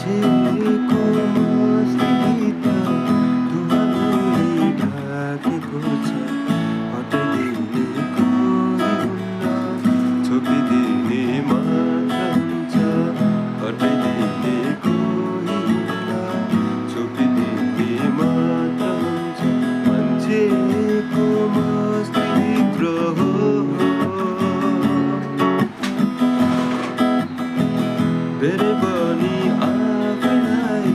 मान्छेको मस्तीभित्र धुवाले ढाकेको छ। हटाइदिने कोही हुन्न, छोपिदिने मात्र हुन्छ। हटाइदिने कोही हुन्न, छोपिदिने मात्र हुन्छ। मान्छेको मस्तीभित्र हो धेरै पनि आफैलाई,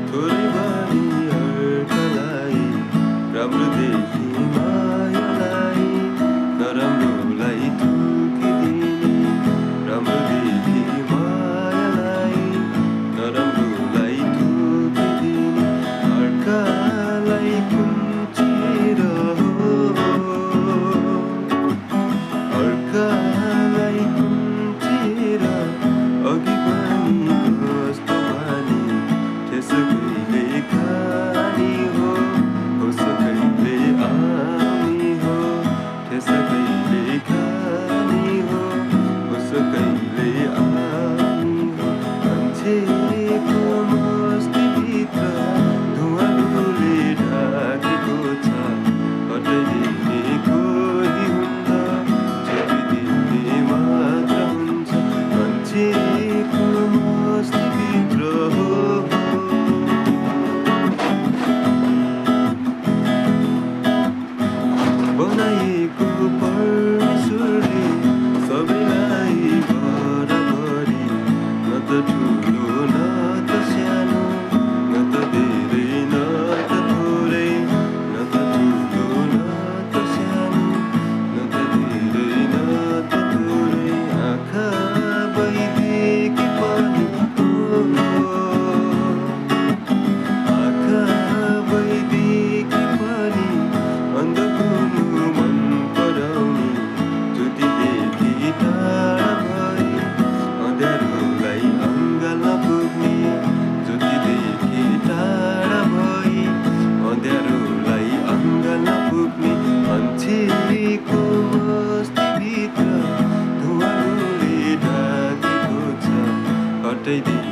थोरै पनि अर्कालाई। राम्रो देखि मायालाई, नराम्रोलाई थुकिदिने। राम्रो देखि मायालाई, नराम्रोलाई थुकिदिने। अर्कालाई कुन्चेर हो, अर्कालाई कुन्चेर अघि पनि कस्तो बानी। ठेस कहिले खाने हो, होस कहिले आउने हो। ठेस कहिले खाने हो, होस कहिले आउने हो। मान्छेको मस्तीभित्र धुवाले ढाकेको छ। हटाइदिने कोही हुन्न, छोपिदिने मात्र हुन्छ। मान्छेको मस्तीभित्र हो बनाएको परमेश्वरले सबैलाई बराबरी। न त ठुलो न त सानो, न त धेरै न त थोरै। न त ठुलो न त सानो, न त धेरै न त थोरै। आँखा भइदिएकी पनि आँखा भइदिएकी पनि अन्ध हुनु मन पराउने। ज्योतिदेखि टाढा भई अँध्यारोलाई अँगाल्न पुग्ने। ज्योतिदेखि टाढा भई अँध्यारोलाई अँगाल्न पुग्ने। मान्छेको मस्तीभित्र धुवाले ढाकेको छ। हटाइदिने